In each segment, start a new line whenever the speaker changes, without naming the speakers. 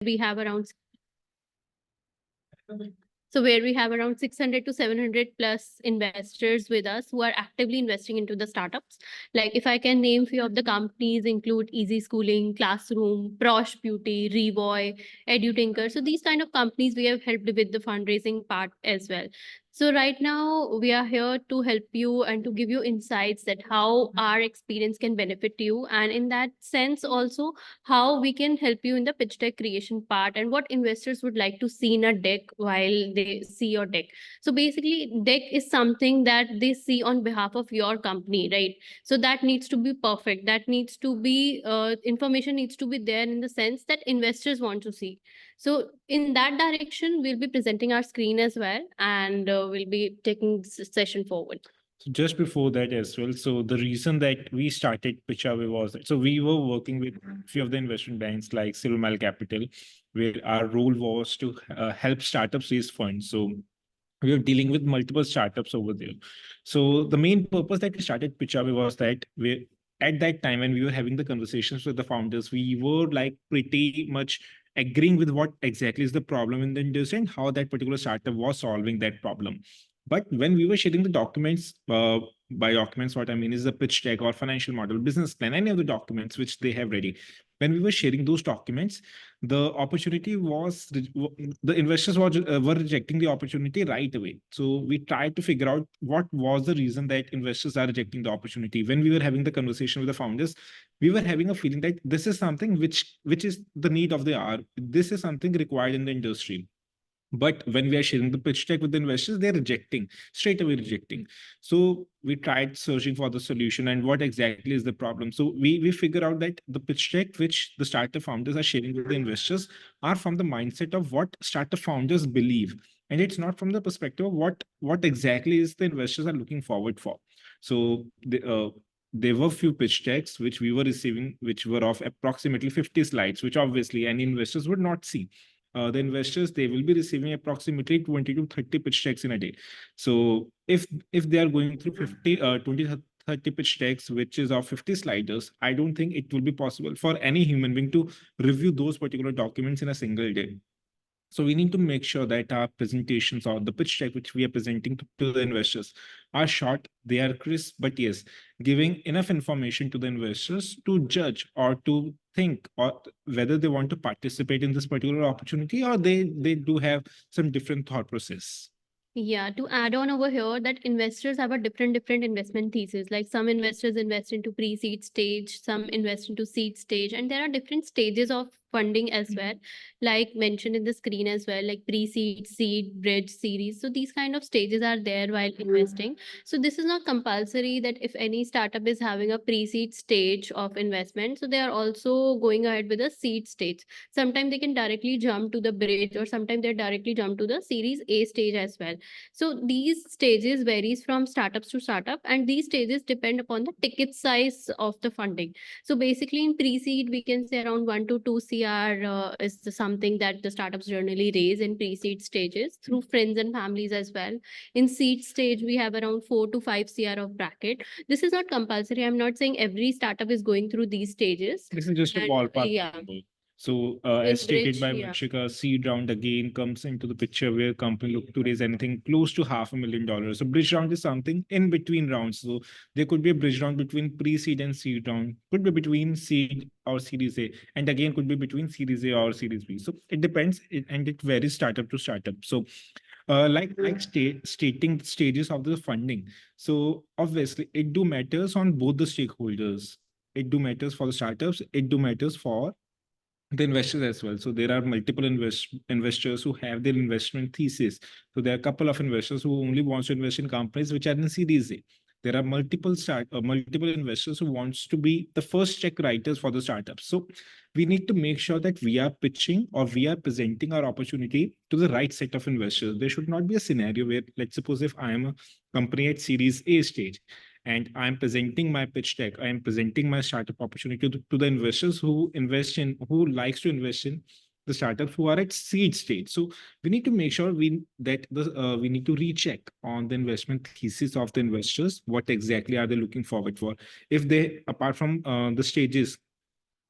we have around where we have around 600 to 700 plus investors with us who are actively investing into the startups. Like if I can name few of the companies include Easy Schooling, Classroom, Prosh Beauty, Revoy, EduTinker. So these kind of companies we have helped with the fundraising part as well. So right now we are here to help you and to give you insights that how our experience can benefit you, and in that sense also how we can help you in the pitch deck creation part and what investors would like to see in a deck while they see your deck. So basically, deck is something that they see on behalf of your company, right? So that needs to be perfect. That needs to be information needs to be there in the sense that investors want to see. So in that direction, we'll be presenting our screen as well, and we'll be taking this session forward.
So just before that as well, so the reason that we started Pichawe was that, so we were working with a few of the investment banks like Silvermile Capital, where our role was to help startups raise funds. So we were dealing with multiple startups over there. So the main purpose that we started Pichawe was that we, at that time when we were having the conversations with the founders, we were like pretty much agreeing with what exactly is the problem in the industry and how that particular startup was solving that problem. But when we were sharing the documents, by documents, what I mean is the pitch deck or financial model, business plan, any of the documents which they have ready. When we were sharing those documents, the opportunity was, the investors were rejecting the opportunity right away. So we tried to figure out what was the reason that investors are rejecting the opportunity. When we were having the conversation with the founders, we were having a feeling that this is something which is the need of the hour. This is something required in the industry. But when we are sharing the pitch deck with the investors, they're rejecting, straight away rejecting. So we tried searching for the solution and what exactly is the problem. So we figure out that the pitch deck which the startup founders are sharing with the investors are from the mindset of what startup founders believe. And it's not from the perspective of what exactly is the investors are looking forward for. So there were few pitch decks which we were receiving, which were of approximately 50 slides, which obviously any investors would not see. The investors, they will be receiving approximately 20 to 30 pitch decks in a day. So if they are going through 20 30 pitch decks which is of 50 sliders, I don't think it will be possible for any human being to review those particular documents in a single day. So we need to make sure that our presentations or the pitch deck which we are presenting to the investors are short, they are crisp, but yes, giving enough information to the investors to judge or to think or whether they want to participate in this particular opportunity or they do have some different thought process.
Yeah, to add on over here that investors have a different investment thesis. Like some investors invest into pre-seed stage, some invest into seed stage, and there are different stages of funding as well, like mentioned in the screen as well, like pre-seed, seed, bridge, series. So these kind of stages are there while investing. So this is not compulsory that if any startup is having a pre-seed stage of investment, so they are also going ahead with a seed stage. Sometimes they can directly jump to the bridge, or sometimes they directly jump to the series A stage as well. So these stages varies from startups to startup, and these stages depend upon the ticket size of the funding. So basically in pre-seed, we can say around 1 to 2 CR is something that the startups generally raise in pre-seed stages through friends and families as well. In seed stage, we have around 4 to 5 CR of bracket. This is not compulsory. I'm not saying every startup is going through these stages.
This is just a ballpark.
Yeah.
Number. So, as stated by Vanshika, seed round again comes into the picture where company look to raise anything close to $500,000. So, bridge round is something in between rounds. So, there could be a bridge round between pre-seed and seed round, could be between seed or Series A, and again could be between Series A or Series B. So, it depends, and it varies startup to startup. So, stating the stages of the funding. So, obviously, it do matters on both the stakeholders. It do matters for the startups. It do matters for the investors as well. So there are multiple investors who have their investment thesis. So there are a couple of investors who only wants to invest in companies which are in Series A. There are multiple investors who wants to be the first check writers for the startups. So we need to make sure that we are pitching or we are presenting our opportunity to the right set of investors. There should not be a scenario where, let's suppose if I am a company at Series A stage and I'm presenting my pitch deck, I'm presenting my startup opportunity to the investors who likes to invest in the startups who are at seed stage. So we need to make sure we need to recheck on the investment thesis of the investors. What exactly are they looking forward for? If they, apart from the stages,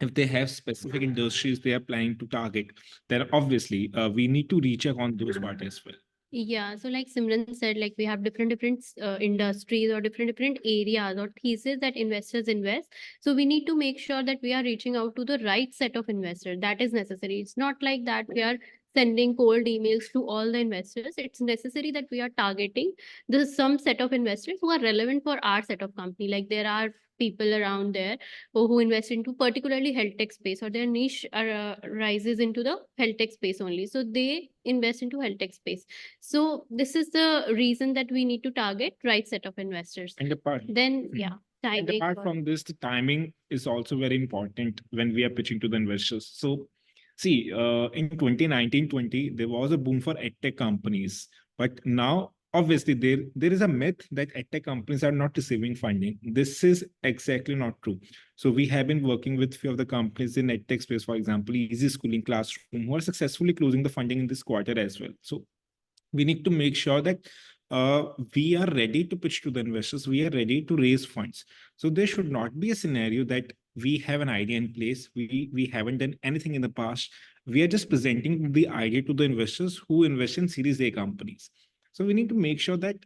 if they have specific industries they are planning to target, then obviously we need to recheck on those part as well.
Yeah, so like Simran said, like we have different industries or different areas or thesis that investors invest. So we need to make sure that we are reaching out to the right set of investors. That is necessary. It's not like that we are sending cold emails to all the investors. It's necessary that we are targeting the some set of investors who are relevant for our set of company. Like there are people around there who invest into particularly health tech space, or their niche rises into the health tech space only. So they invest into health tech space. So this is the reason that we need to target right set of investors.
And apart,
Then yeah,
and
timing.
apart from this, the timing is also very important when we are pitching to the investors. So see, in 2019-20, there was a boom for edtech companies, but now obviously there is a myth that edtech companies are not receiving funding. This is exactly not true. So we have been working with few of the companies in edtech space, for example, Easy Schooling Classroom, who are successfully closing the funding in this quarter as well. So we need to make sure that we are ready to pitch to the investors, we are ready to raise funds. So there should not be a scenario that we have an idea in place, we haven't done anything in the past, we are just presenting the idea to the investors who invest in series A companies. So we need to make sure that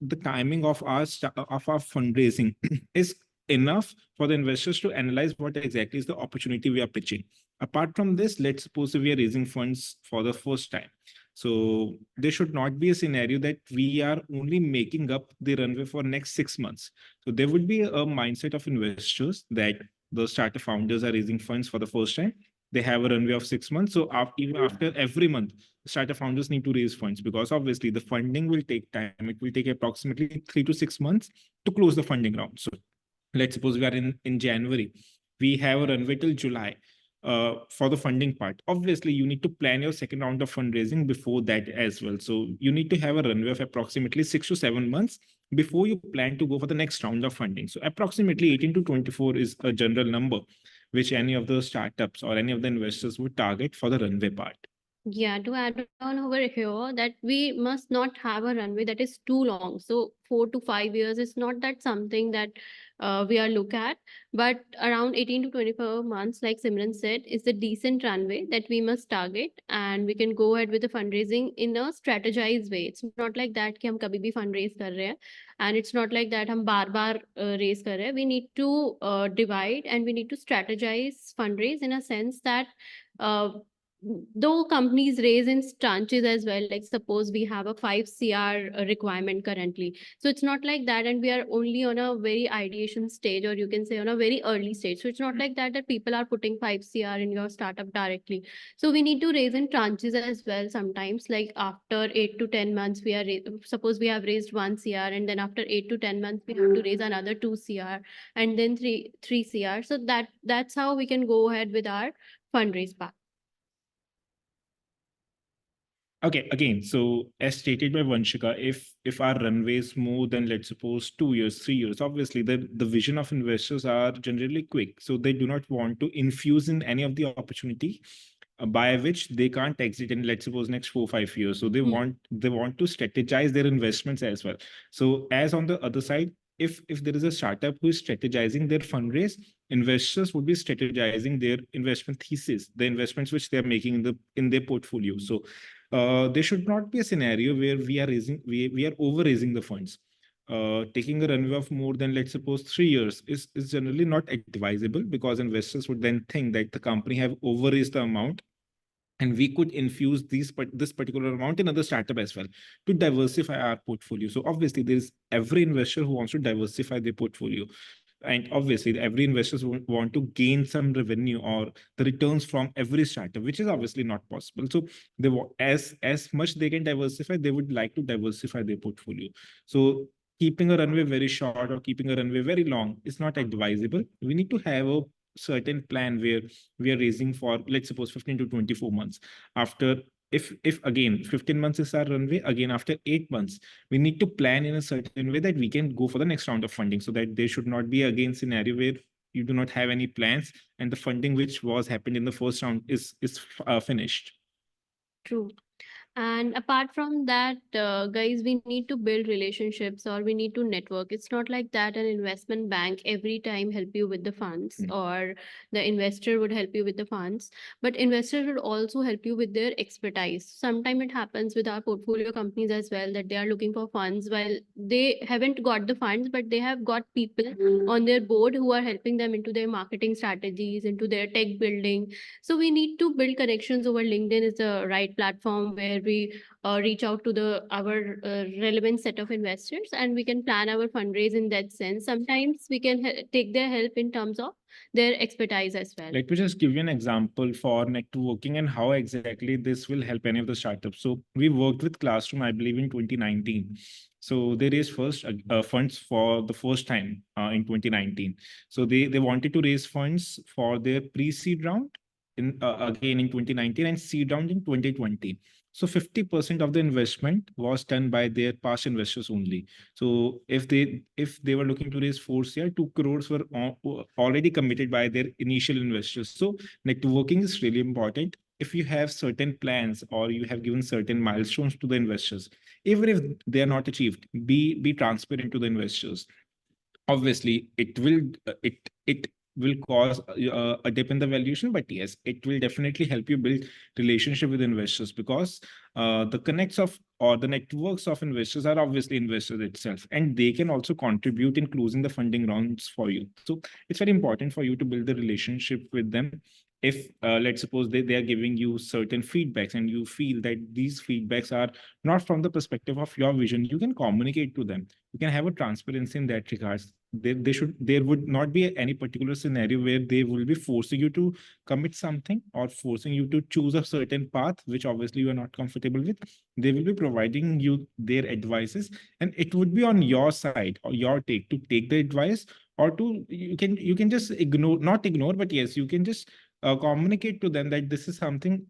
the timing of our fundraising is enough for the investors to analyze what exactly is the opportunity we are pitching. Apart from this, let's suppose we are raising funds for the first time. So there should not be a scenario that we are only making up the runway for next 6 months. So there would be a mindset of investors that the startup founders are raising funds for the first time. They have a runway of 6 months. So even after every month, startup founders need to raise funds, because obviously the funding will take time. It will take approximately 3 to 6 months to close the funding round. So let's suppose we are in January, we have a runway till July for the funding part. Obviously, you need to plan your second round of fundraising before that as well. So you need to have a runway of approximately 6 to 7 months before you plan to go for the next round of funding. So approximately 18 to 24 is a general number which any of the startups or any of the investors would target for the runway part.
Yeah, to add on over here, that we must not have a runway that is too long. So 4 to 5 years is not that something that we are look at, but around 18 to 24 months, like Simran said, is the decent runway that we must target, and we can go ahead with the fundraising in a strategized way. It's not like that कि हम कभी भी fundraise कर रहे हैं, and it's not like that हम बार बार raise कर रहे हैं. We need to divide, and we need to strategize fundraise in a sense that uh, though companies raise in tranches as well, like suppose we have a 5 cr requirement currently, so it's not like that, and we are only on a very ideation stage, or you can say on a very early stage. So it's not like that people are putting 5 cr in your startup directly. So we need to raise in tranches as well sometimes, like after 8 to 10 months we are suppose we have raised 1 cr, and then after 8 to 10 months we have to raise another 2 cr, and then 3 cr. So that's how we can go ahead with our fundraise part.
Okay, again, so as stated by Vanshika, if our runway is more than, let's suppose, 2 years, 3 years, obviously the vision of investors are generally quick. So they do not want to infuse in any of the opportunity by which they can't exit in, let's suppose, next 4 or 5 years. So they want to strategize their investments as well. So as on the other side, if there is a startup who is strategizing their fundraise, investors would be strategizing their investment thesis, the investments which they are making in their portfolio. So there should not be a scenario where we are over raising the funds. Taking a runway of more than, let's suppose, 3 years is generally not advisable, because investors would then think that the company have over raised the amount, and we could infuse this particular amount in other startup as well to diversify our portfolio. So obviously there is every investor who wants to diversify their portfolio, and obviously every investors want to gain some revenue or the returns from every startup, which is obviously not possible. So as much they can diversify, they would like to diversify their portfolio. So keeping a runway very short or keeping a runway very long is not advisable. We need to have a certain plan where we are raising for, let's suppose, 15 to 24 months. After, if again 15 months is our runway, again after 8 months we need to plan in a certain way that we can go for the next round of funding, so that there should not be again scenario where you do not have any plans and the funding which was happened in the first round is finished.
True. And apart from that, guys, we need to build relationships or we need to network. It's not like that an investment bank every time help you with the funds, or the investor would help you with the funds, but investors would also help you with their expertise. Sometimes it happens with our portfolio companies as well, that they are looking for funds while they haven't got the funds, but they have got people on their board who are helping them into their marketing strategies, into their tech building. So we need to build connections. Over LinkedIn is the right platform where we reach out to the our relevant set of investors, and we can plan our fundraise in that sense. Sometimes we can take their help in terms of their expertise as well.
Let me just give you an example for networking and how exactly this will help any of the startups. So we worked with Classroom, I believe, in 2019. So they raised first funds for the first time in 2019. So they wanted to raise funds for their pre-seed round in again in 2019 and seed round in 2020. So 50% of the investment was done by their past investors only. So if they were looking to raise 4 CR, 2 crores were already committed by their initial investors. So networking is really important. If you have certain plans or you have given certain milestones to the investors, even if they are not achieved, be transparent to the investors. Obviously it will cause a dip in the valuation, but yes, it will definitely help you build relationship with investors, because the connects of or the networks of investors are obviously investors itself, and they can also contribute in closing the funding rounds for you. So it's very important for you to build the relationship with them. If let's suppose they are giving you certain feedbacks and you feel that these feedbacks are not from the perspective of your vision, you can communicate to them. You can have a transparency in that regards. There would not be any particular scenario where they will be forcing you to commit something or forcing you to choose a certain path which obviously you are not comfortable with. They will be providing you their advices, and it would be on your side or your take to take the advice, or to you can just ignore, not ignore, but yes, you can just communicate to them that this is something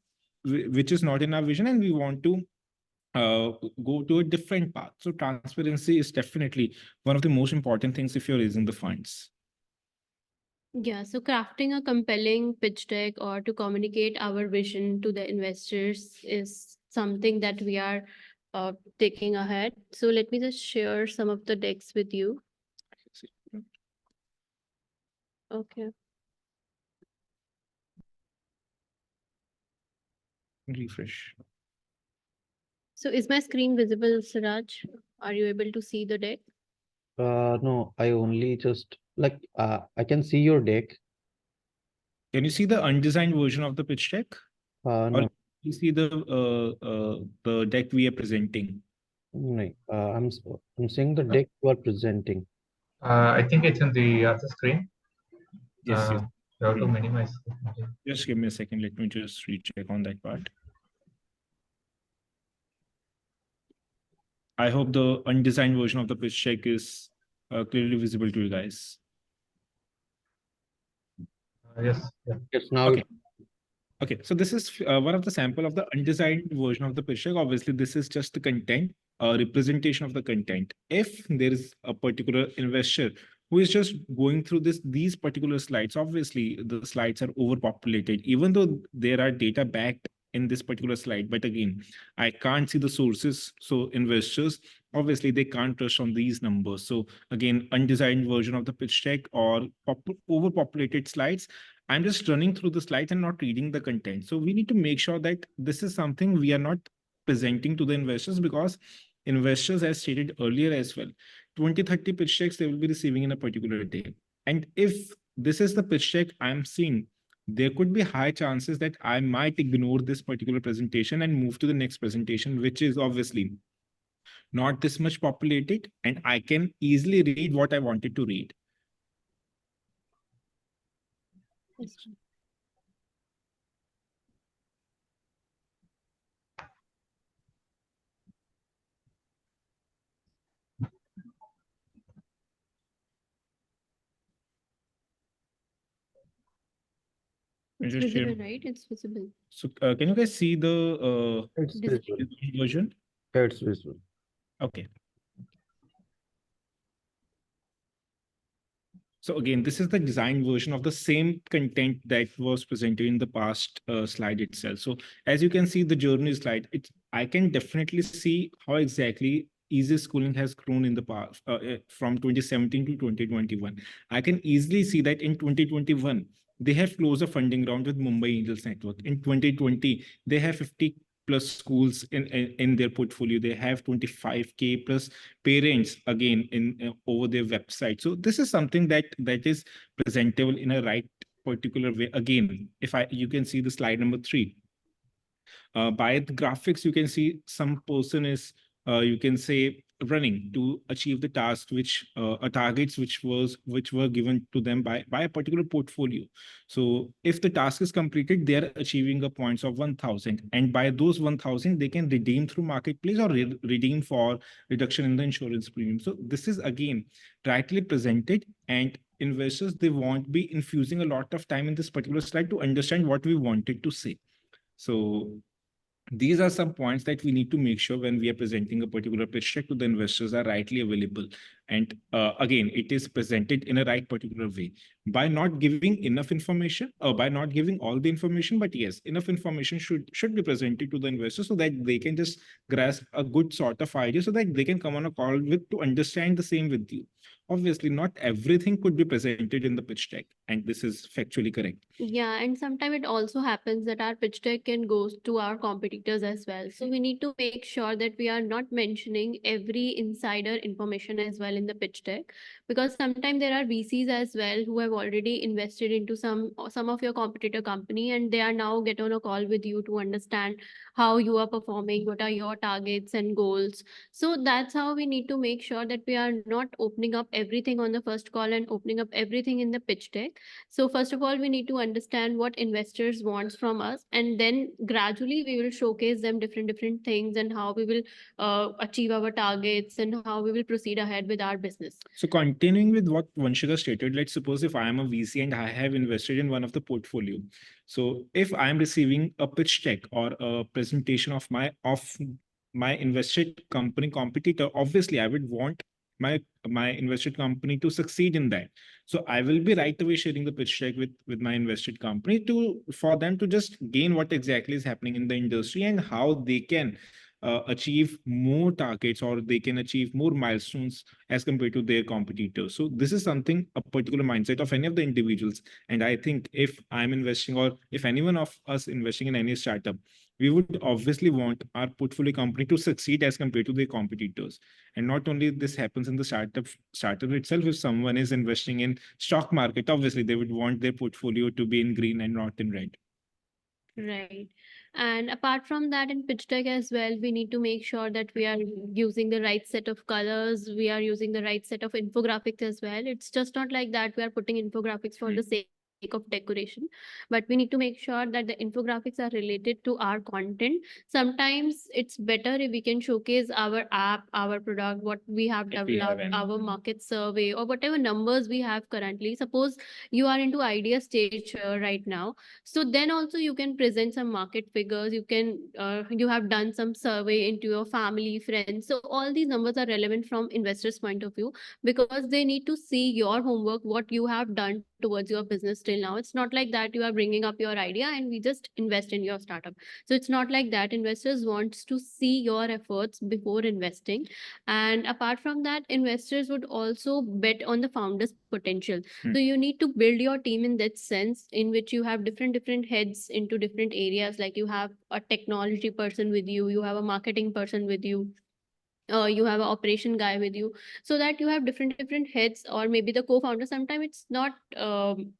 which is not in our vision and we want to uh, go to a different path. So transparency is definitely one of the most important things if you're raising the funds.
Yeah, so crafting a compelling pitch deck or to communicate our vision to the investors is something that we are taking ahead. So let me just share some of the decks with you. Okay.
Refresh.
So is my screen visible, Siraj? Are you able to see the deck?
No, I only just like I can see your deck.
Can you see the undesigned version of the pitch deck, or
No,
you see the deck we are presenting?
no, I'm seeing the deck you are presenting.
I think it's in the other screen.
Yes, yes.
You have to minimize.
Just give me a second. Let me just recheck on that part. I hope the undesigned version of the pitch deck is clearly visible to you guys.
Yes. Yeah.
Yes, now
Okay. Okay, so this is one of the sample of the undesigned version of the pitch deck. Obviously, this is just the content, a representation of the content. If there is a particular investor who is just going through these particular slides, obviously the slides are overpopulated, even though there are data backed in this particular slide. But again, I can't see the sources. So investors, obviously, they can't trust on these numbers. So again, undesigned version of the pitch deck or overpopulated slides, I'm just running through the slides and not reading the content. So we need to make sure that this is something we are not presenting to the investors, because investors, as stated earlier as well, 20-30 pitch decks they will be receiving in a particular day. And if this is the pitch deck I'm seeing, there could be high chances that I might ignore this particular presentation and move to the next presentation, which is obviously not this much populated, and I can easily read what I wanted to read.
Yes. It's
Just share.
visible, right? It's visible.
So can you guys see the
it's visible.
version?
Yeah, it's visible.
Okay. So again, this is the design version of the same content that was presented in the past slide itself. So as you can see, the journey slide, I can definitely see how exactly easy schooling has grown in the past from 2017 to 2021. I can easily see that in 2021, they have closed a funding round with Mumbai Angels Network. In 2020, they have 50 plus schools in their portfolio. They have 25K plus parents again in over their website. So this is something that is presentable in a right particular way. Again, if I you can see the slide number 3, by the graphics you can see some person is you can say running to achieve the task which targets which were given to them by a particular portfolio. So if the task is completed, they are achieving a points of 1000, and by those 1000 they can redeem through marketplace or redeem for reduction in the insurance premium. So this is again rightly presented, and investors, they won't be infusing a lot of time in this particular slide to understand what we wanted to say. So these are some points that we need to make sure when we are presenting a particular pitch deck to the investors are rightly available. And again, it is presented in a right particular way by not giving enough information or by not giving all the information. But yes, enough information should be presented to the investors so that they can just grasp a good sort of idea, so that they can come on a call with to understand the same with you. Obviously, not everything could be presented in the pitch deck, and this is factually correct.
Yeah, and sometimes it also happens that our pitch deck can go to our competitors as well. So we need to make sure that we are not mentioning every insider information as well in the pitch deck, because sometimes there are VCs as well who have already invested into some of your competitor company, and they are now get on a call with you to understand how you are performing, what are your targets and goals. So that's how we need to make sure that we are not opening up everything on the first call and opening up everything in the pitch deck. So first of all, we need to understand what investors wants from us, and then gradually we will showcase them different things and how we will achieve our targets and how we will proceed ahead with our business.
So continuing with what Vanshika stated, let's suppose if I am a VC and I have invested in one of the portfolio. So if I am receiving a pitch deck or a presentation of my invested company competitor, obviously I would want my invested company to succeed in that. So I will be right away sharing the pitch deck with my invested company to for them to just gain what exactly is happening in the industry and how they can achieve more targets or they can achieve more milestones as compared to their competitors. So this is something, a particular mindset of any of the individuals. And I think if I'm investing or if anyone of us investing in any startup, we would obviously want our portfolio company to succeed as compared to their competitors. And not only this happens in the startup itself, if someone is investing in stock market, obviously they would want their portfolio to be in green and not in red.
Right. And apart from that, in pitch deck as well, we need to make sure that we are using the right set of colors, we are using the right set of infographics as well. It's just not like that we are putting infographics for the sake of decoration, but we need to make sure that the infographics are related to our content. Sometimes it's better if we can showcase our app, our product, what we have
If we have
developed,
any.
our market survey, or whatever numbers we have currently. Suppose you are into idea stage right now, so then also you can present some market figures. You can you have done some survey into your family, friends. So all these numbers are relevant from investors' point of view, because they need to see your homework, what you have done towards your business till now. It's not like that you are bringing up your idea and we just invest in your startup. So it's not like that. Investors wants to see your efforts before investing. And apart from that, investors would also bet on the founder's potential. So you need to build your team in that sense, in which you have different heads into different areas. Like you have a technology person with you have a marketing person with you, you have an operation guy with you, so that you have different heads, or maybe the co-founder. Sometimes it's not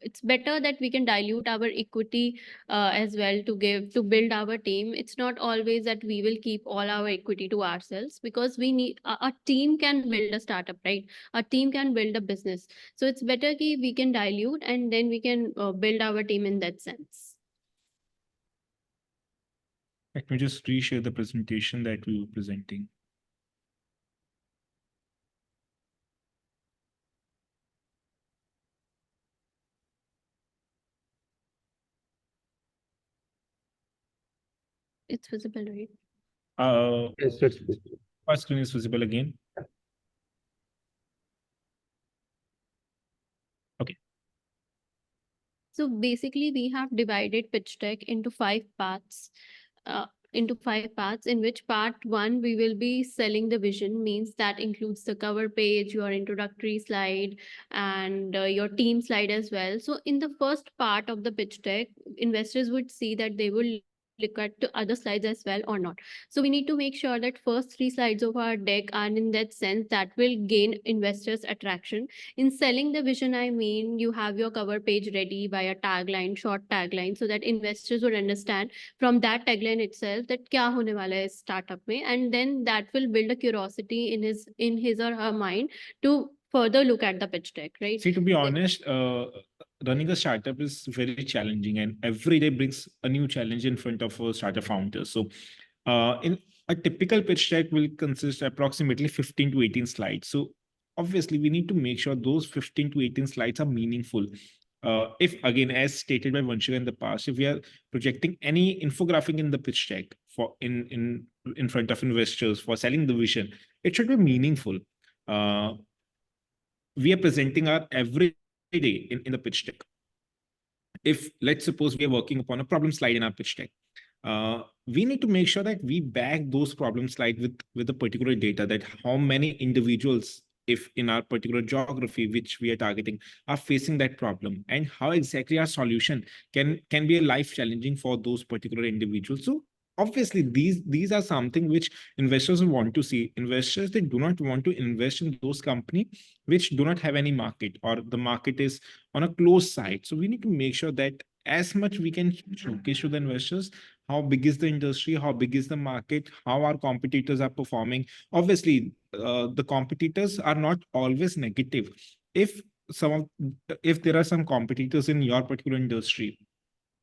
it's better that we can dilute our equity as well to give to build our team. It's not always that we will keep all our equity to ourselves, because we need a team can build a startup, right? A team can build a business. So it's better ki we can dilute, and then we can build our team in that sense.
Let me just reshare the presentation that we were presenting.
It's visible, right?
Yes, it's visible.
First screen is visible again.
So basically, we have divided pitch deck into 5 parts. Uh, into 5 parts, in which part one we will be selling the vision, means that includes the cover page, your introductory slide, and your team slide as well. So in the first part of the pitch deck, investors would see that they will look at the other slides as well or not. So we need to make sure that first 3 slides of our deck are in that sense that will gain investors attraction. In selling the vision, I mean, you have your cover page ready by a tagline, short tagline, so that investors would understand from that tagline itself that kya hone wala hai is startup mein, and then that will build a curiosity in his or her mind to further look at the pitch deck, right?
See, to be honest, running a startup is very challenging, and every day brings a new challenge in front of a startup founder. So, in a typical pitch deck will consist approximately 15 to 18 slides. So, obviously, we need to make sure those 15 to 18 slides are meaningful. If again, as stated by Vanshika in the past, if we are projecting any infographic in the pitch deck for in front of investors for selling the vision, it should be meaningful. We are presenting our everyday in the pitch deck. If let's suppose we are working upon a problem slide in our pitch deck, we need to make sure that we back those problem slide with a particular data, that how many individuals, if in our particular geography which we are targeting, are facing that problem, and how exactly our solution can be a life challenging for those particular individuals. So obviously these are something which investors want to see. Investors, they do not want to invest in those company which do not have any market, or the market is on a closed side. So we need to make sure that as much we can showcase to the investors how big is the industry, how big is the market, how our competitors are performing. Obviously, the competitors are not always negative. If some of if there are some competitors in your particular industry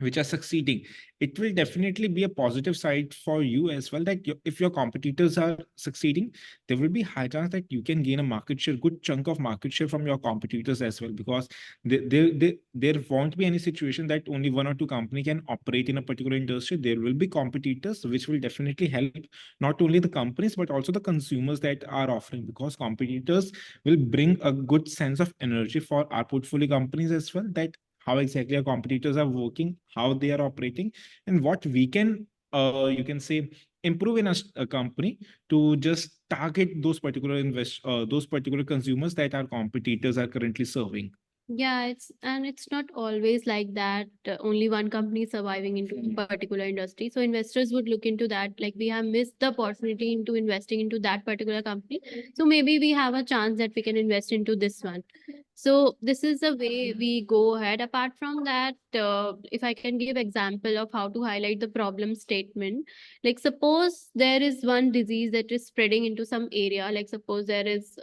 which are succeeding, it will definitely be a positive side for you as well, that if your competitors are succeeding, there will be high chance that you can gain a market share, good chunk of market share from your competitors as well, because there won't be any situation that only one or two company can operate in a particular industry. There will be competitors, which will definitely help not only the companies but also the consumers that are offering, because competitors will bring a good sense of energy for our portfolio companies as well, that how exactly our competitors are working, how they are operating, and what we can, you can say, improve in a company to just target those particular consumers that our competitors are currently serving.
Yeah, it's not always like that. Only one company is surviving into a particular industry. So investors would look into that. Like, we have missed the opportunity into investing into that particular company. So maybe we have a chance that we can invest into this one. So this is the way we go ahead. Apart from that, if I can give example of how to highlight the problem statement, like suppose there is one disease that is spreading into some area. Like suppose there is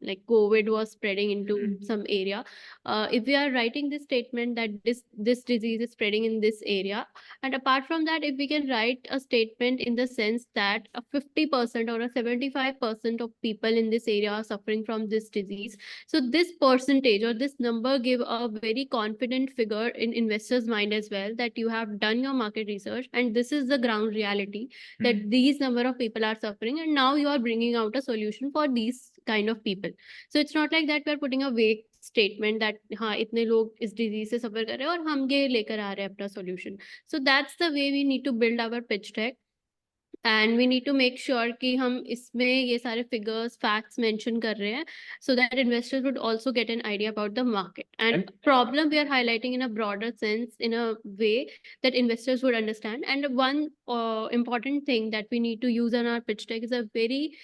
like COVID was spreading into some area. If we are writing this statement that this disease is spreading in this area, and apart from that, if we can write a statement in the sense that a 50% or a 75% of people in this area are suffering from this disease, so this percentage or this number give a very confident figure in investors mind as well, that you have done your market research and this is the ground reality, that these number of people are suffering, and now you are bringing out a solution for these kind of people. So it's not like that we are putting a vague statement that हाँ इतने लोग इस disease से suffer कर रहे हैं और हम ये लेकर आ रहे हैं अपना solution. So that's the way we need to build our pitch deck. And we need to make sure कि हम इसमें ये सारे figures, facts mention कर रहे हैं, so that investors would also get an idea about the market. And problem we are highlighting in a broader sense, in a way that investors would understand. And one important thing that we need to use on our pitch deck is a very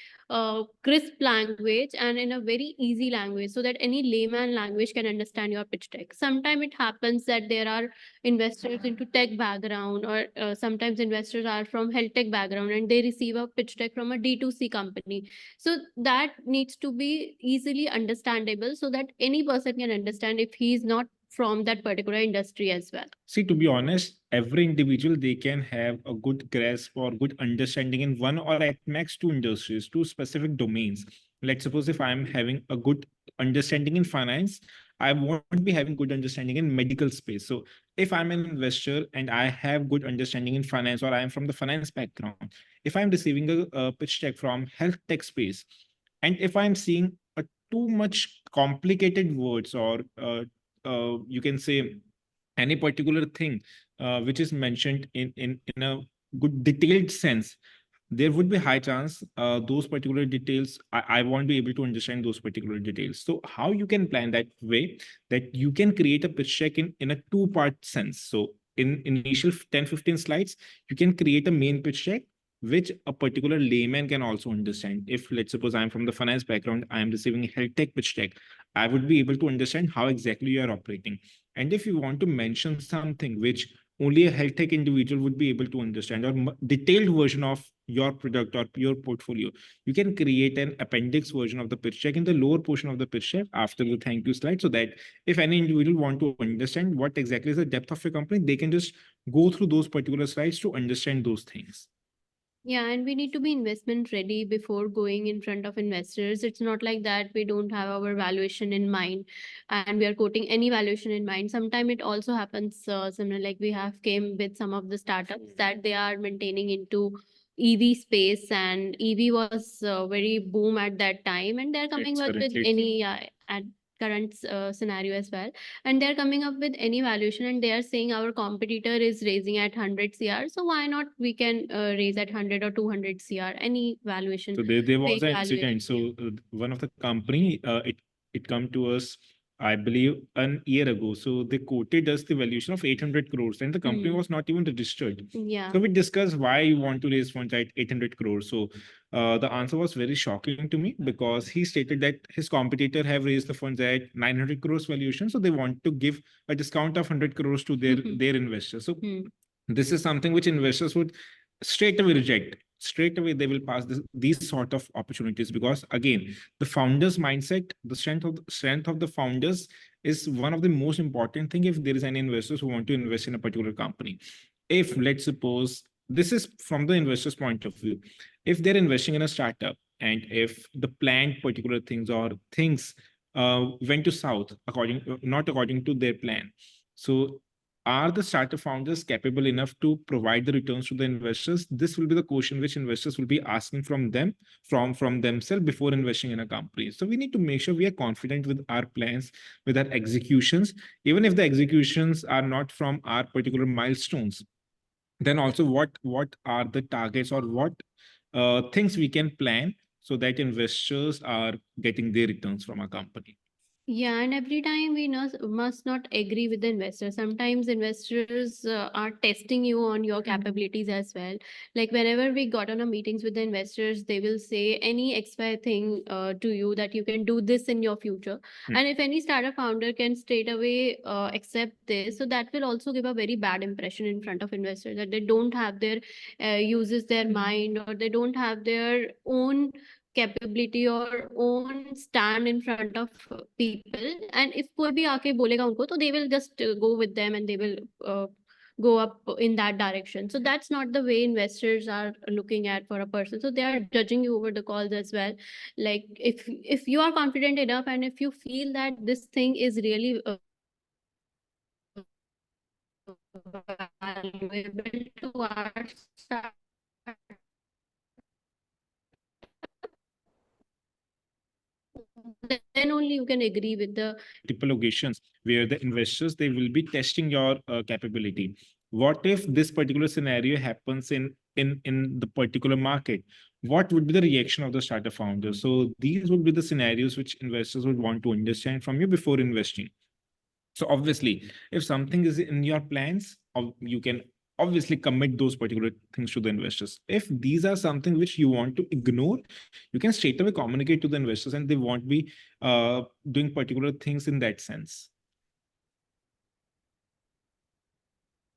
crisp language and in a very easy language, so that any layman language can understand your pitch deck. Sometimes it happens that there are investors into tech background, or sometimes investors are from health tech background and they receive a pitch deck from a D2C company. So that needs to be easily understandable so that any person can understand if he is not from that particular industry as well.
See, to be honest, every individual, they can have a good grasp or good understanding in one or at max two industries, two specific domains. Let's suppose if I'm having a good understanding in finance, I won't be having good understanding in medical space. So if I'm an investor and I have good understanding in finance, or I am from the finance background, if I'm receiving a pitch deck from health tech space, and if I'm seeing a too much complicated words, or you can say any particular thing which is mentioned in a good detailed sense, there would be high chance those particular details, I won't be able to understand those particular details. So how you can plan that way that you can create a pitch deck in a two-part sense. So in initial 10-15 slides, you can create a main pitch deck which a particular layman can also understand. If let's suppose I'm from the finance background, I am receiving a health tech pitch deck, I would be able to understand how exactly you are operating. And if you want to mention something which only a health tech individual would be able to understand, or detailed version of your product or your portfolio, you can create an appendix version of the pitch deck in the lower portion of the pitch deck after the thank you slide, so that if any individual want to understand what exactly is the depth of your company, they can just go through those particular slides to understand those things.
Yeah, and we need to be investment ready before going in front of investors. It's not like that we don't have our valuation in mind and we are quoting any valuation in mind. Sometimes it also happens similar, like we have came with some of the startups that they are maintaining into EV space, and EV was very boom at that time, and they're coming
It's
up with
currently
any at current scenario as well, and they're coming up with any valuation, and they are saying our competitor is raising at 100 cr, so why not we can raise at 100 or 200 cr, any valuation,
so there was
fake
an
valuation.
incident. So one of the company, it come to us, I believe, an year ago. So they quoted us the valuation of 800 crores, and the company
Hmm.
was not even registered.
Yeah.
So we discussed why you want to raise funds at 800 crores. So the answer was very shocking to me, because he stated that his competitor have raised the funds at 900 crores valuation. So they want to give a discount of 100 crores to their investors. So
Hmm.
this is something which investors would straight away reject. Straight away they will pass these sort of opportunities, because again, the founders mindset, the strength of the founders is one of the most important thing if there is any investors who want to invest in a particular company. If let's suppose, this is from the investor's point of view, if they're investing in a startup, and if the planned particular things or things went to south according not according to their plan, so are the startup founders capable enough to provide the returns to the investors? This will be the question which investors will be asking from them, from themselves, before investing in a company. So we need to make sure we are confident with our plans, with our executions, even if the executions are not from our particular milestones. Then also, what are the targets, or what things we can plan, so that investors are getting their returns from our company.
Yeah, and every time we must not agree with the investors. Sometimes investors are testing you on your capabilities as well. Like whenever we got on a meetings with the investors, they will say any XY thing to you that you can do this in your future.
Hmm.
And if any startup founder can straight away accept this, so that will also give a very bad impression in front of investors, that they don't have their uses their mind, or they don't have their own capability or own stand in front of people, and if कोई भी आके बोलेगा उनको, तो they will just go with them, and they will uh, go up in that direction. So that's not the way investors are looking at for a person, so they are judging you over the calls as well. Like if you are confident enough, and if you feel that this thing is really valuable to our start, then only you can agree with the
multiple occasions where the investors, they will be testing your capability. What if this particular scenario happens in the particular market? What would be the reaction of the startup founder? So these would be the scenarios which investors would want to understand from you before investing. So obviously, if something is in your plans, you can obviously commit those particular things to the investors. If these are something which you want to ignore, you can straight away communicate to the investors, and they won't be doing particular things in that sense.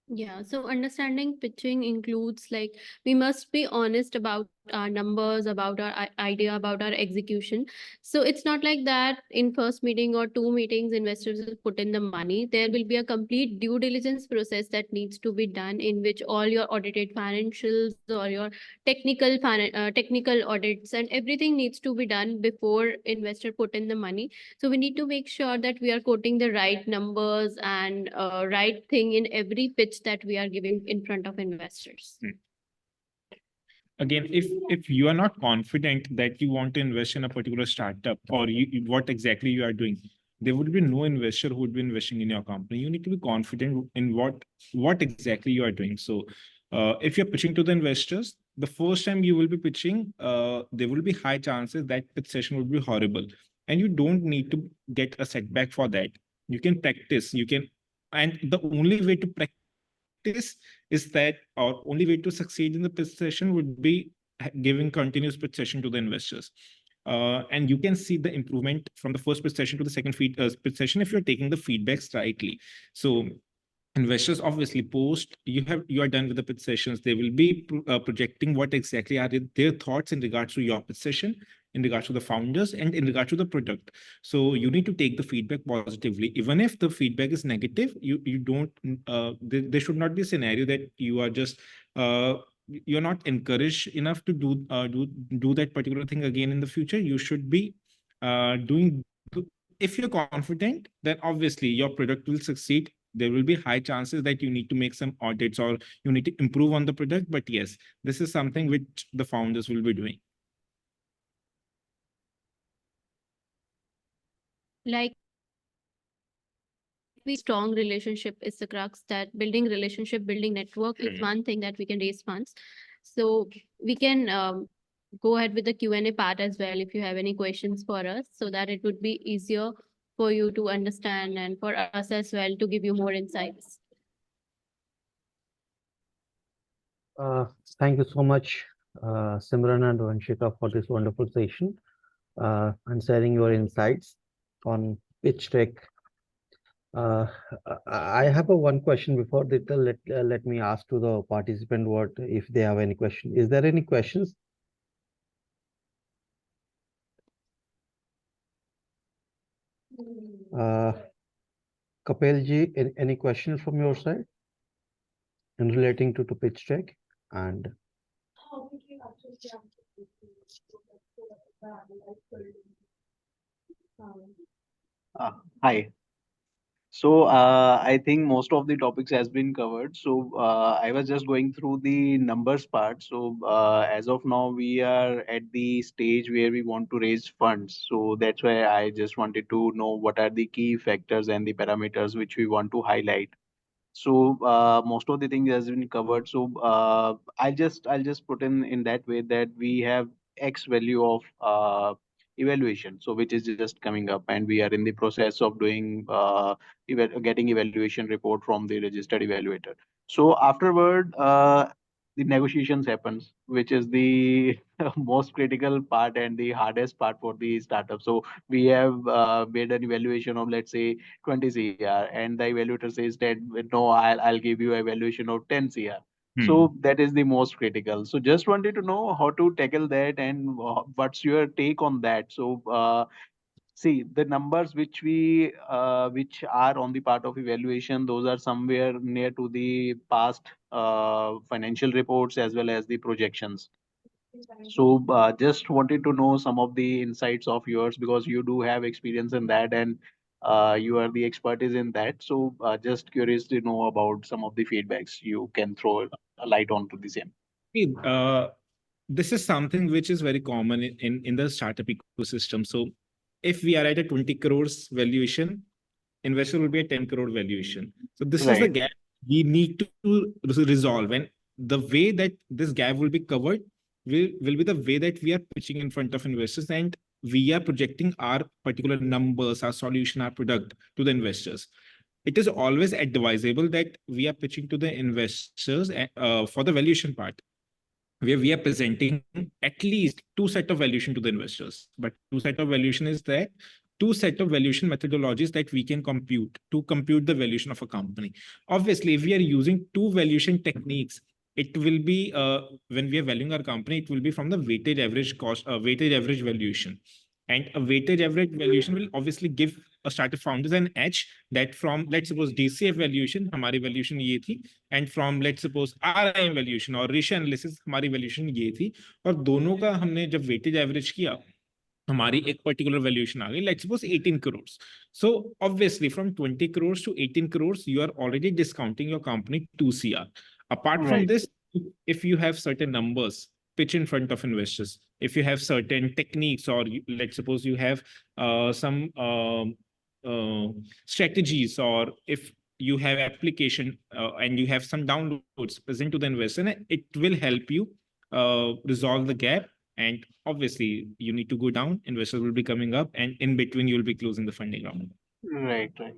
Yeah, so understanding pitching includes like we must be honest about our numbers, about our idea, about our execution. So it's not like that in first meeting or two meetings, investors will put in the money. There will be a complete due diligence process that needs to be done, in which all your audited financials or your technical audits and everything needs to be done before investor put in the money. So we need to make sure that we are quoting the right numbers and right thing in every pitch that we are giving in front of investors.
Again, if you are not confident that you want to invest in a particular startup, or what exactly you are doing, there would be no investor who would be investing in your company. You need to be confident in what exactly you are doing. So if you're pitching to the investors, the first time you will be pitching, there will be high chances that pitch session will be horrible, and you don't need to get a setback for that. You can practice. You can, and the only way to practice is that, or only way to succeed in the pitch session would be giving continuous pitch session to the investors. And you can see the improvement from the first pitch session to the second pitch session if you're taking the feedbacks rightly. So investors obviously post you are done with the pitch sessions, they will be projecting what exactly are their thoughts in regards to your pitch session, in regards to the founders, and in regards to the product. So you need to take the feedback positively. Even if the feedback is negative, you don't there should not be a scenario that you are just you're not encouraged enough to do that particular thing again in the future. You should be doing, if you're confident, then obviously your product will succeed. There will be high chances that you need to make some audits or you need to improve on the product. But yes, this is something which the founders will be doing.
Like we strong relationship is the crux, that building relationship, building network is one thing that we can raise funds. So we can go ahead with the Q&A part as well if you have any questions for us, so that it would be easier for you to understand and for us as well to give you more insights.
Thank you so much, Simran and Vanshika, for this wonderful session and sharing your insights on pitch deck. I have a one question before that. Let me ask to the participant what if they have any question. Is there any questions? Kapil ji, any questions from your side in relating to pitch deck? And
Hi. So I think most of the topics has been covered. So I was just going through the numbers part. So as of now, we are at the stage where we want to raise funds. So that's why I just wanted to know what are the key factors and the parameters which we want to highlight. So most of the things has been covered. So I'll just put in that way that we have X value of evaluation. So which is just coming up, and we are in the process of doing getting evaluation report from the registered evaluator. So afterward, the negotiations happens, which is the most critical part and the hardest part for the startup. So we have made an evaluation of, let's say, 20 CR, and the evaluator says that no, I'll give you evaluation of 10 CR. So that is the most critical. So just wanted to know how to tackle that and what's your take on that. So see, the numbers which are on the part of evaluation, those are somewhere near to the past financial reports as well as the projections. So just wanted to know some of the insights of yours because you do have experience in that and you are the expertise in that. So just curious to know about some of the feedbacks you can throw a light onto the same.
This is something which is very common in the startup ecosystem. So if we are at a 20 crores valuation, investor will be a 10 crore valuation. So this is the
Right.
gap we need to resolve. And the way that this gap will be covered will be the way that we are pitching in front of investors, and we are projecting our particular numbers, our solution, our product to the investors. It is always advisable that we are pitching to the investors for the valuation part, where we are presenting at least two set of valuation to the investors. But two set of valuation is that two set of valuation methodologies that we can compute to compute the valuation of a company. Obviously, if we are using two valuation techniques, it will be when we are valuing our company, it will be from the weighted average cost, weighted average valuation. And a weighted average valuation will obviously give a startup founders an edge that from, let's suppose, DCF valuation, हमारी valuation ये थी, and from let's suppose RIM valuation और ratio analysis हमारी valuation ये थी, और दोनों का हमने जब weighted average किया, हमारी एक particular valuation आ गई, let's suppose 18 crores. So obviously from 20 crores to 18 crores, you are already discounting your company 2 CR. Apart from
Right.
this, if you have certain numbers, pitch in front of investors. If you have certain techniques, or let's suppose you have some strategies, or if you have application and you have some downloads present to the investor, and it will help you resolve the gap. And obviously, you need to go down, investors will be coming up, and in between, you'll be closing the funding round.
Right. Right.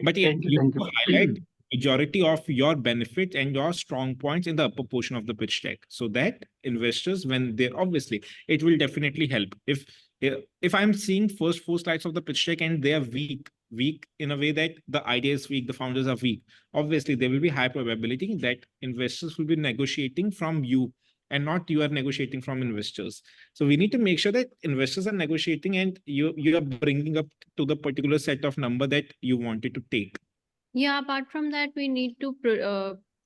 But yeah,
Thank you.
you
Thank
need
you.
to highlight majority of your benefit and your strong points in the upper portion of the pitch deck, so that investors, when they're obviously, it will definitely help. If I'm seeing first 4 slides of the pitch deck and they are weak in a way that the idea is weak, the founders are weak, obviously there will be high probability that investors will be negotiating from you and not you are negotiating from investors. So we need to make sure that investors are negotiating and you are bringing up to the particular set of number that you wanted to take.
Yeah, apart from that, we need to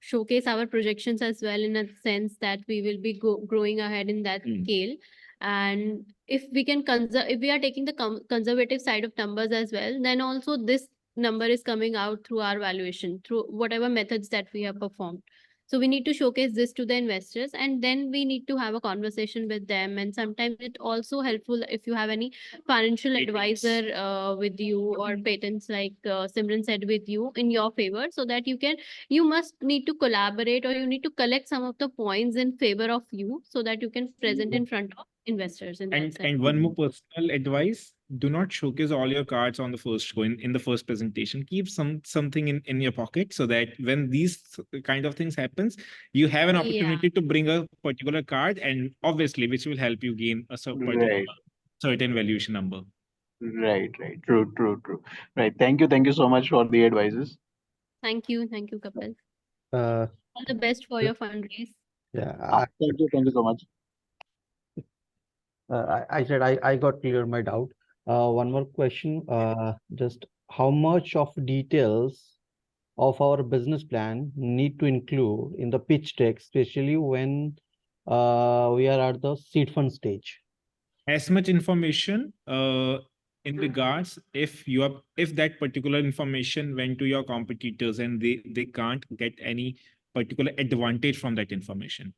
showcase our projections as well, in a sense that we will be growing ahead in that scale. And if we can if we are taking the conservative side of numbers as well, then also this number is coming out through our valuation, through whatever methods that we have performed. So we need to showcase this to the investors, and then we need to have a conversation with them. And sometimes it also helpful if you have any financial advisor with you, or patents, like Simran said, with you in your favor, so that you must need to collaborate, or you need to collect some of the points in favor of you, so that you can present in front of investors in that sense.
And one more personal advice: do not showcase all your cards on the first go in the first presentation. Keep something in your pocket, so that when these kind of things happens, you have an opportunity to bring a particular card, and obviously which will help you gain a
Right.
certain valuation number.
Right. True. Right. Thank you so much for the advices.
Thank you, Kapil.
Uh,
All the best for your fundraise.
yeah,
Thank you so much.
I said I got clear my doubt. One more question. Just how much of details of our business plan need to include in the pitch deck, especially when we are at the seed fund stage?
As much information in regards, if that particular information went to your competitors and they can't get any particular advantage from that information,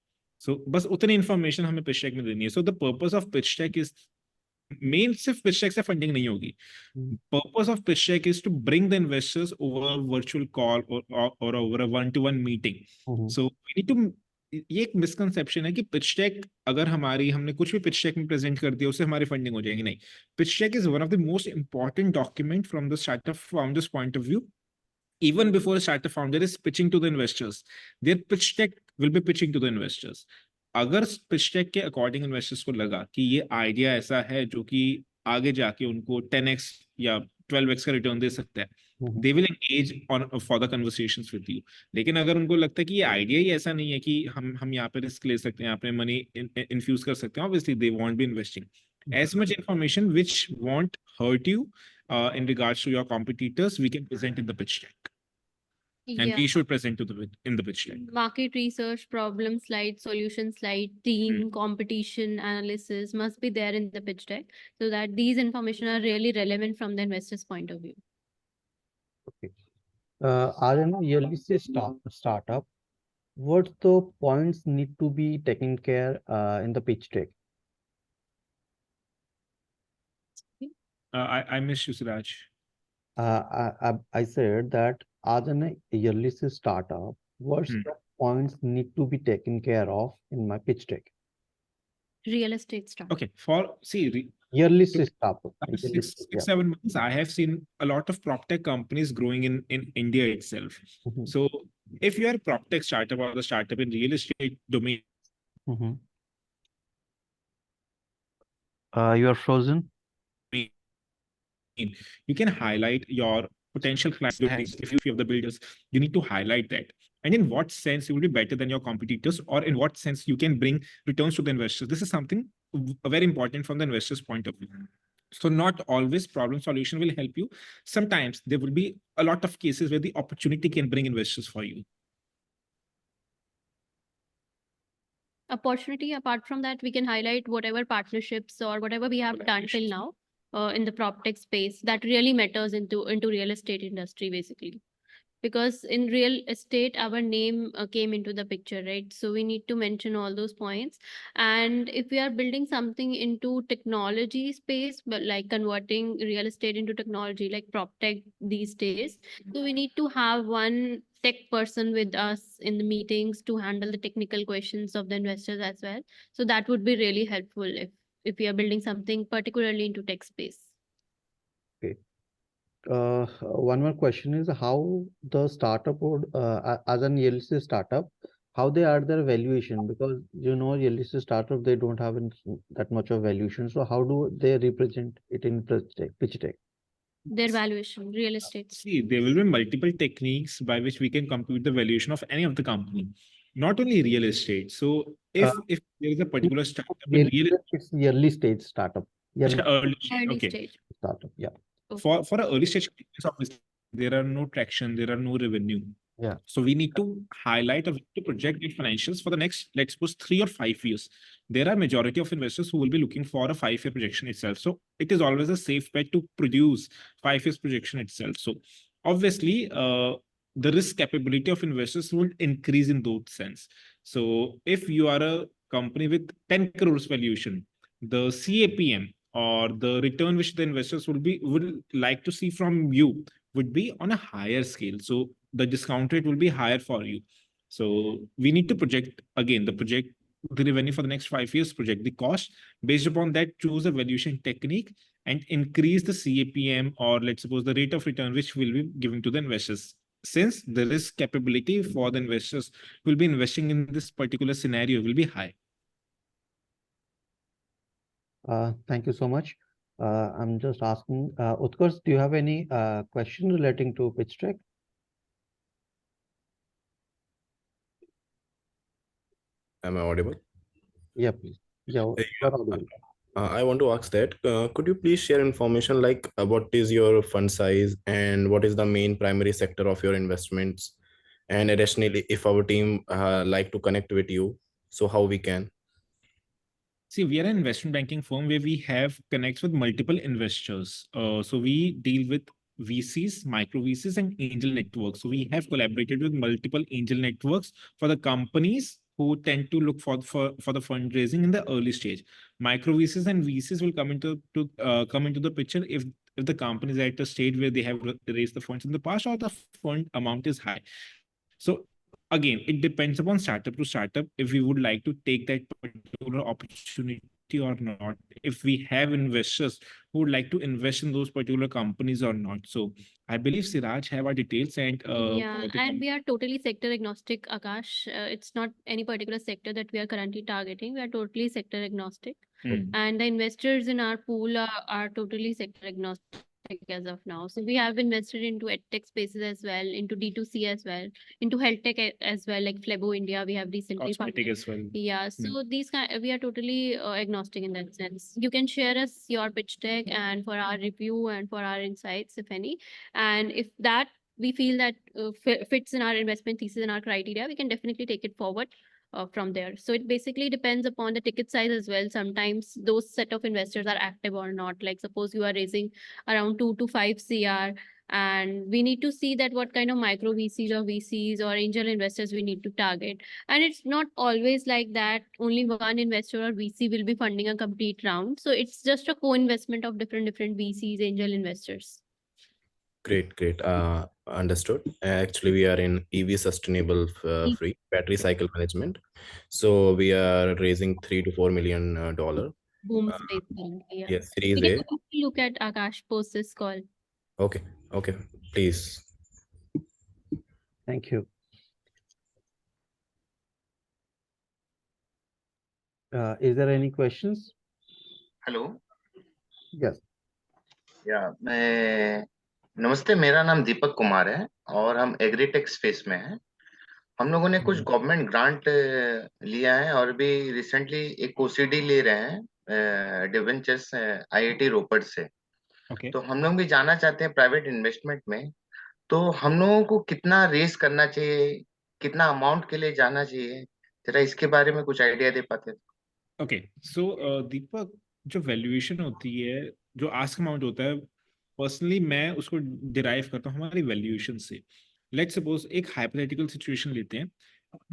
so बस उतनी information हमें pitch deck में देनी है. So the purpose of pitch deck is main, सिर्फ pitch deck से funding नहीं होगी. Purpose of pitch deck is to bring the investors over a virtual call or over a one-to-one meeting. So we need to, ये एक misconception है कि pitch deck अगर हमने कुछ भी पिच डेक में प्रेजेंट कर दिया उससे हमारी फंडिंग हो जाएगी. नहीं, pitch deck is one of the most important document from the startup founders point of view. Even before a startup founder is pitching to the investors, their pitch deck will be pitching to the investors. अगर pitch deck के according investors को लगा कि ये idea ऐसा है जो कि आगे जाके उनको 10x या 12x का रिटर्न दे सकता है, they will engage on for the conversations with you. लेकिन अगर उनको लगता है कि ये आइडिया ही ऐसा नहीं है कि हम यहाँ पे रिस्क ले सकते हैं, यहाँ पे मनी इन्फ्यूज कर सकते हैं, obviously they won't be investing. As much information which won't hurt you in regards to your competitors, we can present in the pitch deck. And we should present in the pitch deck.
Market research, problem slide, solution slide, team, competition analysis must be there in the pitch deck, so that these information are really relevant from the investor's point of view.
Okay. Are in a yearly say startup, what the points need to be taken care in the pitch deck?
I miss you, Siraj.
I said that as an yearly say startup, what the points need to be taken care of in my pitch deck?
Real estate startup.
Okay,
Yearly say startup.
6-7 months, I have seen a lot of prop tech companies growing in India itself. So if you are a prop tech startup or the startup in real estate domain,
you are frozen.
You can highlight your potential clients. If you have the builders, you need to highlight that. And in what sense you will be better than your competitors, or in what sense you can bring returns to the investors. This is something very important from the investor's point of view. So not always problem solution will help you. Sometimes there will be a lot of cases where the opportunity can bring investors for you.
Opportunity, apart from that, we can highlight whatever partnerships or whatever we have done till now in the prop tech space that really matters into real estate industry, basically. because in real estate our name came into the picture, right? So we need to mention all those points. And if we are building something into technology space, but like converting real estate into technology like prop tech these days, so we need to have one tech person with us in the meetings to handle the technical questions of the investors as well. So that would be really helpful if we are building something particularly into tech space.
One more question is how the startup would, as an ELC startup, how they are their valuation, because ELC startup, they don't have that much of valuation. So how do they represent it in pitch deck?
Their valuation, real estate.
See, there will be multiple techniques by which we can compute the valuation of any of the company, not only real estate. So if there is a particular startup in real
It's the early stage startup.
estate,
Early
Early
okay.
stage.
startup. Yeah.
Okay.
For an early stage companies, obviously, there are no traction, there are no revenue.
Yeah.
So we need to highlight or to project the financials for the next, let's suppose, 3 or 5 years. There are majority of investors who will be looking for a 5-year projection itself. So it is always a safe bet to produce 5 years projection itself. So obviously, the risk capability of investors will increase in those sense. So if you are a company with 10 crores valuation, the CAPM or the return which the investors would like to see from you would be on a higher scale. So the discount rate will be higher for you. So we need to project again the revenue for the next 5 years, project the cost. Based upon that, choose a valuation technique and increase the CAPM, or let's suppose the rate of return which will be given to the investors. Since the risk capability for the investors who will be investing in this particular scenario will be high.
Thank you so much. I'm just asking, Utkarsh, do you have any question relating to pitch deck?
Am I audible?
Yeah, please. Yeah, you
Yeah.
are audible.
I want to ask that, could you please share information like what is your fund size and what is the main primary sector of your investments? And additionally, if our team like to connect with you, so how we can?
See, we are an investment banking firm where we have connects with multiple investors. So we deal with VCs, micro VCs, and angel networks. So we have collaborated with multiple angel networks for the companies who tend to look for the fundraising in the early stage. Micro VCs and VCs will come into the picture if the company is at a stage where they have raised the funds in the past or the fund amount is high. So again, it depends upon startup to startup if we would like to take that particular opportunity or not. If we have investors who would like to invest in those particular companies or not. So I believe Siraj have our details and
Yeah,
for the
and we are totally sector agnostic, Akash. It's not any particular sector that we are currently targeting. We are totally sector agnostic. And the investors in our pool are totally sector agnostic as of now. So we have invested into edtech spaces as well, into D2C as well, into health tech as well, like Flebo India. We have recently
cosmetic
funded.
as well.
Yeah, so these kind we are totally agnostic in that sense. You can share us your pitch deck and for our review and for our insights, if any. And if that we feel that fits in our investment thesis and our criteria, we can definitely take it forward from there. So it basically depends upon the ticket size as well. Sometimes those set of investors are active or not. Like suppose you are raising around 2 to 5 CR, and we need to see that what kind of micro VCs or angel investors we need to target. And it's not always like that only one investor or VC will be funding a complete round. So it's just a co-investment of different VCs, angel investors.
Great. Understood. Actually, we are in EV sustainable free battery cycle management. So we are raising $3 to $4 million.
Boom space fund, yeah.
Yes,
We
Series
can
A.
definitely look at Akash post this call.
Okay, please.
Thank you. Is there any questions?
Hello
Yes.
या मैं नमस्ते, मेरा नाम दीपक कुमार है और हम agritech space में हैं। हम लोगों ने कुछ गवर्नमेंट ग्रांट लिया है और भी रिसेंटली एक ओसीडी ले रहे हैं डिवेंचर्स आईआईटी रोपड़ से।
Okay.
तो हम लोग भी जाना चाहते हैं प्राइवेट इन्वेस्टमेंट में, तो हम लोगों को कितना रेस करना चाहिए, कितना अमाउंट के लिए जाना चाहिए, जरा इसके बारे में कुछ आइडिया दे पाते तो।
ओके सो दीपक, जो वैल्यूएशन होती है, जो आस्क अमाउंट होता है, पर्सनली मैं उसको डिराइव करता हूँ हमारी वैल्यूएशन से। लेट्स सपोज एक हाइपोथेटिकल सिचुएशन लेते हैं,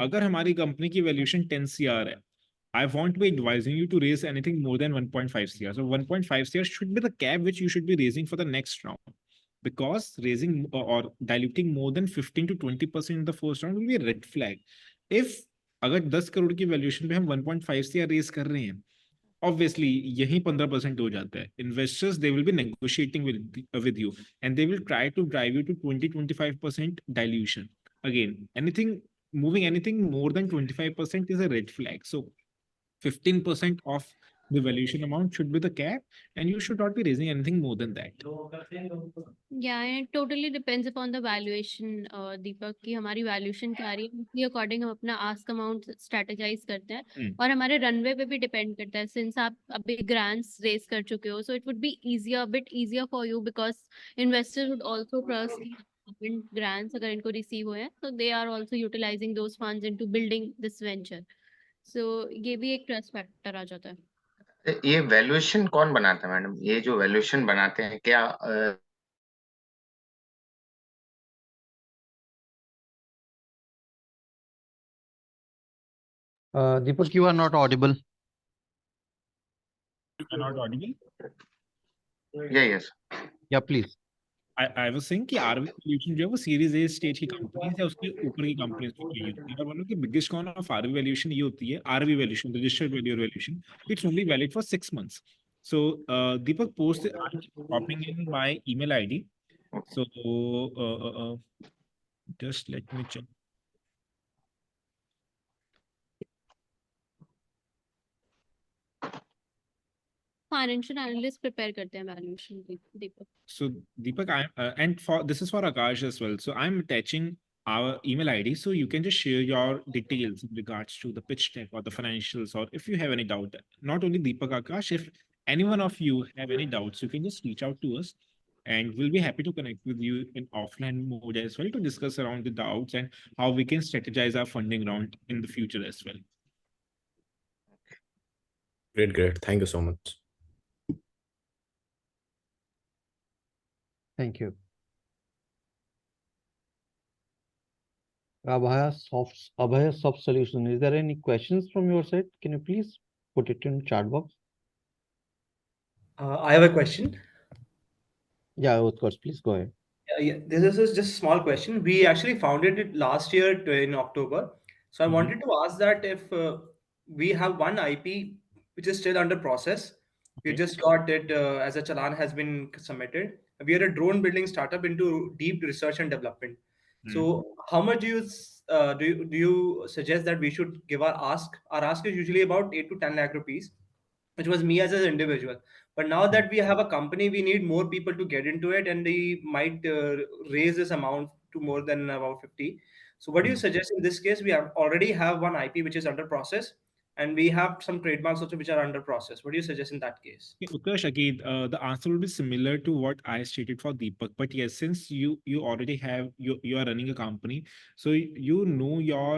अगर हमारी कंपनी की वैल्यूएशन 10 CR है, I want to be advising you to raise anything more than 1.5 CR. So 1.5 CR should be the cap which you should be raising for the next round. Because raising or diluting more than 15 to 20% in the first round will be a red flag. If अगर 10 करोड़ की valuation पे हम 1.5 CR raise कर रहे हैं, obviously यही 15% हो जाता है. Investors, they will be negotiating with you and they will try to drive you to 20-25% dilution. Again, moving anything more than 25% is a red flag. So 15% of the valuation amount should be the cap, and you should not be raising anything more than that.
Yeah, and it totally depends upon the valuation, दीपक, की हमारी valuation क्या आ रही है, उसके according हम अपना ask amount strategize करते हैं, और हमारे runway पे भी depend करता है. Since आप अभी grants raise कर चुके हो, so it would be a bit easier for you, because investors would also trust grants अगर इनको receive हुए हैं, so they are also utilizing those funds into building this venture. So ये भी एक trust factor आ जाता है.
ये वैल्यूएशन कौन बनाता है मैडम? ये जो वैल्यूएशन बनाते हैं, क्या
Deepak, you are not audible.
You are not audible.
yes.
Yeah, please.
I was saying कि RV valuation जो है वो सीरीज ए स्टेज की कंपनीज या उसके ऊपर की कंपनीज की चाहिए होती है. और बोलो कि biggest con of RV valuation ये होती है, RV valuation, registered value valuation, it's only valid for 6 months. So Deepak, post I'm copying in my email ID. So just let me check.
Financial analyst prepare करते हैं valuation, Deepak.
So Deepak, and for this is for Akash as well. So I'm attaching our email ID, so you can just share your details in regards to the pitch deck or the financials, or if you have any doubt. Not only Deepak, Akash, if any one of you have any doubts, you can just reach out to us, and we'll be happy to connect with you in offline mode as well to discuss around the doubts and how we can strategize our funding round in the future as well.
Great. Thank you so much.
Thank you. Abhaya Soft Solution. Is there any questions from your side? Can you please put it in chat box?
I have a question.
Yeah, of course. Please go ahead.
Yeah, this is just a small question. We actually founded it last year in October. So I wanted to ask that if we have one IP which is still under process. We
Okay.
just got it as a challan has been submitted. We are a drone building startup into deep research and development. So how much do you suggest that we should give our ask? Our ask is usually about 8 to 10 lakh rupees, which was me as an individual. But now that we have a company, we need more people to get into it, and we might raise this amount to more than about 50. So what do you suggest in this case? We already have one IP which is under process, and we have some trademarks also which are under process. What do you suggest in that case?
Okay, Utkarsh, again, the answer will be similar to what I stated for Deepak. But yes, since you already have you are running a company, so you know your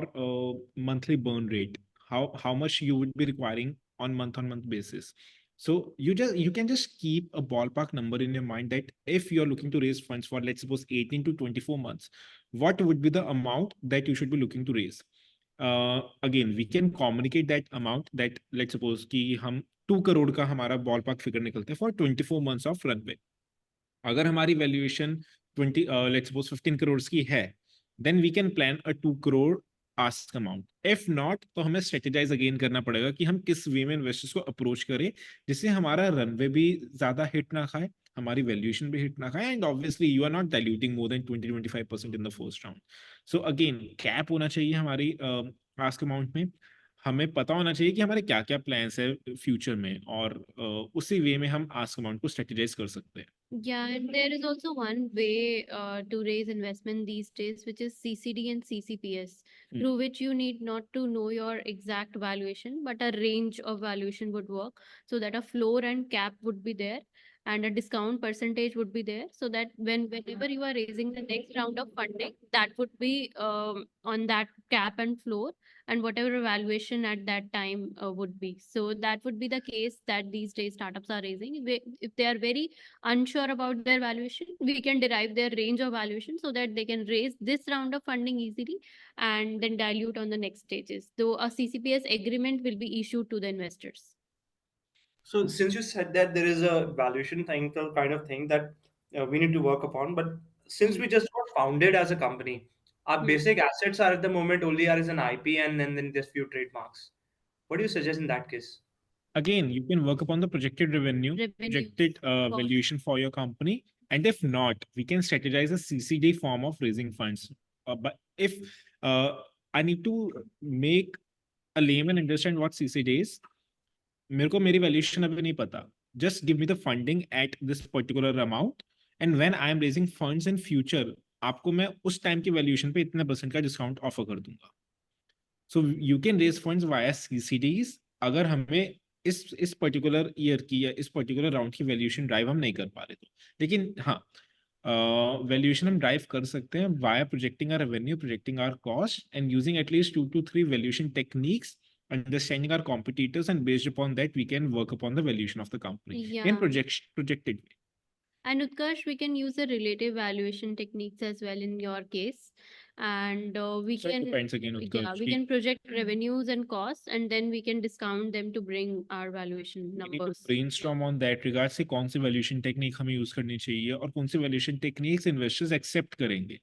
monthly burn rate, how much you would be requiring on month basis. So you can just keep a ballpark number in your mind that if you're looking to raise funds for, let's suppose, 18 to 24 months, what would be the amount that you should be looking to raise? Again, we can communicate that amount, that let's suppose कि हम 2 करोड़ का हमारा ball park figure निकलता है for 24 months of runway. अगर हमारी valuation 20 let's suppose 15 crore की है, then we can plan a 2 crore ask amount. If not, तो हमें स्ट्रेटेजाइज अगेन करना पड़ेगा कि हम किस वे में इन्वेस्टर्स को अप्रोच करें जिससे हमारा रनवे भी ज्यादा हिट ना खाए, हमारी वैल्यूएशन भी हिट ना खाए, and obviously you are not diluting more than 20-25% in the first round. So again, cap होना चाहिए हमारी आस्क अमाउंट में. हमें पता होना चाहिए कि हमारे क्या क्या प्लान्स है फ्यूचर में, और उसी वे में हम आस्क अमाउंट को स्ट्रेटेजाइज कर सकते हैं.
Yeah, and there is also one way to raise investment these days, which is CCD and CCPS, through which you need not to know your exact valuation, but a range of valuation would work, so that a floor and cap would be there. and a discount percentage would be there, so that whenever you are raising the next round of funding, that would be on that cap and floor, and whatever valuation at that time would be. So that would be the case that these days startups are raising. If they are very unsure about their valuation, we can derive their range of valuation so that they can raise this round of funding easily and then dilute on the next stages. Though a CCPS agreement will be issued to the investors.
So since you said that there is a valuation kind of thing that we need to work upon, but since we just got founded as a company, our basic assets are at the moment only are as an IP and then there's few trademarks. What do you suggest in that case?
Again, you can work upon the projected revenue, projected valuation for your company. And if not, we can strategize a CCD form of raising funds. But if I need to make a layman understand what CCD is, मेरे को मेरी valuation अभी नहीं पता. Just give me the funding at this particular amount, and when I am raising funds in future, आपको मैं उस time की valuation पे इतने % का डिस्काउंट ऑफर कर दूंगा. So you can raise funds via CCDs अगर हमें इस पर्टिकुलर ईयर की या इस पर्टिकुलर राउंड की वैल्यूएशन ड्राइव हम नहीं कर पा रहे. तो लेकिन हाँ, वैल्यूएशन हम ड्राइव कर सकते हैं via projecting our revenue, projecting our cost, and using at least 2 to 3 valuation techniques, understanding our competitors, and based upon that we can work upon the valuation of the company in projected way.
And Utkarsh, we can use the relative valuation techniques as well in your case. And we
So it
can,
depends again, Utkarsh.
we can project revenues and costs, and then we can discount them to bring our valuation
We need to
numbers.
brainstorm on that regard से कौन सी valuation technique हमें use करनी चाहिए और कौन सी valuation techniques investors accept करेंगे.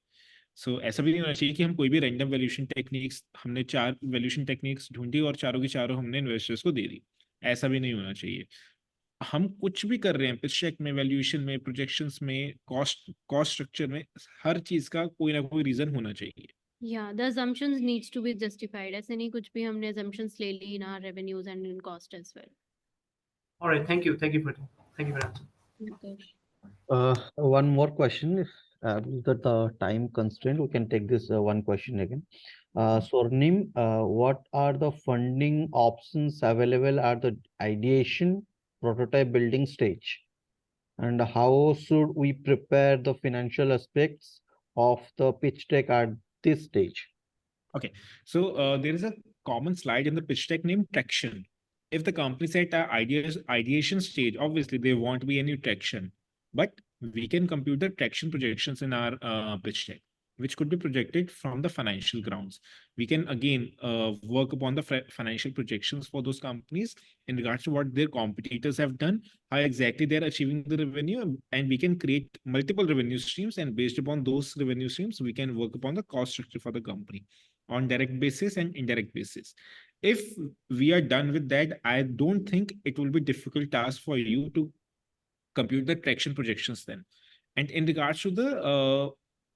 So ऐसा भी नहीं होना चाहिए कि हम कोई भी random valuation techniques, हमने 4 valuation techniques ढूंढी और चारों की चारों हमने investors को दे दी. ऐसा भी नहीं होना चाहिए. हम कुछ भी कर रहे हैं pitch deck में, valuation में, projections में, cost structure में, हर चीज का कोई ना कोई reason होना चाहिए.
Yeah, the assumptions needs to be justified. ऐसे नहीं कुछ भी हमने assumptions ले ली in our revenues and in cost as well.
All right, thank you for answering.
Utkarsh.
One more question. If that the time constraint, we can take this one question again. Swarnim, what are the funding options available at the ideation prototype building stage? And how should we prepare the financial aspects of the pitch deck at this stage?
Okay, so there is a common slide in the pitch deck named traction. If the company is at ideation stage, obviously there won't be any traction, but we can compute the traction projections in our pitch deck, which could be projected from the financial grounds. We can again work upon the financial projections for those companies in regards to what their competitors have done, how exactly they're achieving the revenue, and we can create multiple revenue streams. And based upon those revenue streams, we can work upon the cost structure for the company on direct basis and indirect basis. If we are done with that, I don't think it will be difficult task for you to compute the traction projections then. And in regards to the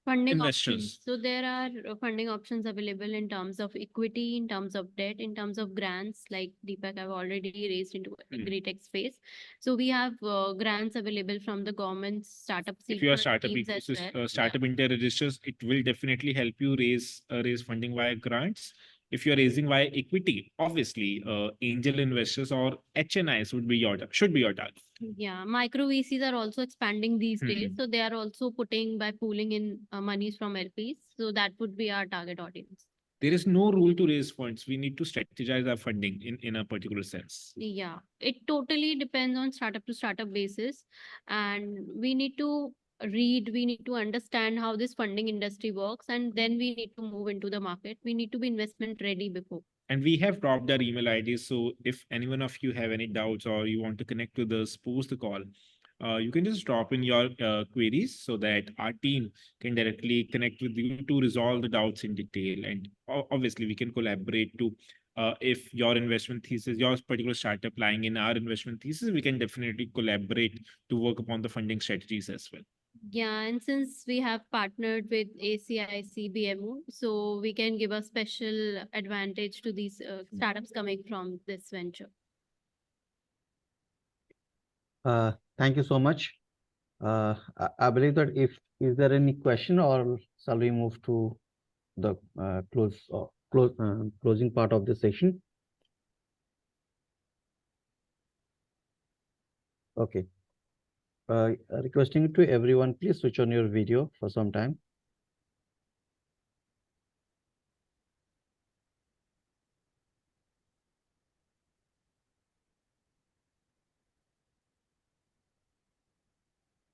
Funding
investors.
options. So there are funding options available in terms of equity, in terms of debt, in terms of grants, like Deepak have already raised into AgriTech space. So we have grants available from the government startup
If you are
seed
startup
schemes as well.
startup India registers, it will definitely help you raise funding via grants. If you're raising via equity, obviously angel investors or HNIs should be your target.
Yeah, micro VCs are also expanding these days. So they are also putting by pooling in monies from LPs. So that would be our target audience.
There is no rule to raise funds. We need to strategize our funding in a particular sense.
Yeah, it totally depends on startup to startup basis. And we need to read, we need to understand how this funding industry works, and then we need to move into the market. We need to be investment ready before.
And we have dropped our email IDs. So if any one of you have any doubts or you want to connect with us, post the call. You can just drop in your queries so that our team can directly connect with you to resolve the doubts in detail. And obviously, we can collaborate to, if your investment thesis, your particular startup lying in our investment thesis, we can definitely collaborate to work upon the funding strategies as well.
Yeah, and since we have partnered with ACIC BMO, so we can give a special advantage to these startups coming from this venture.
Thank you so much. I believe that is there any question, or shall we move to the closing part of the session? Okay. Requesting to everyone, please switch on your video for some time.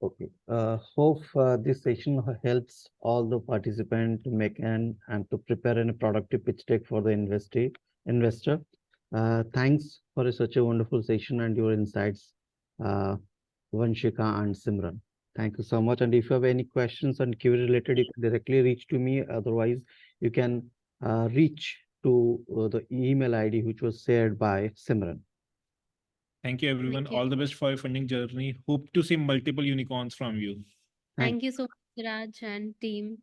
Okay. Hope this session helps all the participants to make and to prepare a productive pitch deck for the investor. Thanks for such a wonderful session and your insights, Vanshika and Simran. Thank you so much. And if you have any questions and query related, you can directly reach to me. Otherwise, you can reach to the email ID which was shared by Simran.
Thank you, everyone.
Thank you.
All the best for your funding journey. Hope to see multiple unicorns from you.
Thank you so much, Raj and team,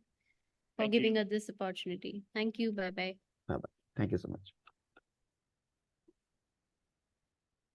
for
Thank you.
giving us this opportunity. Thank you. Bye bye.
Bye-bye. Thank you so much.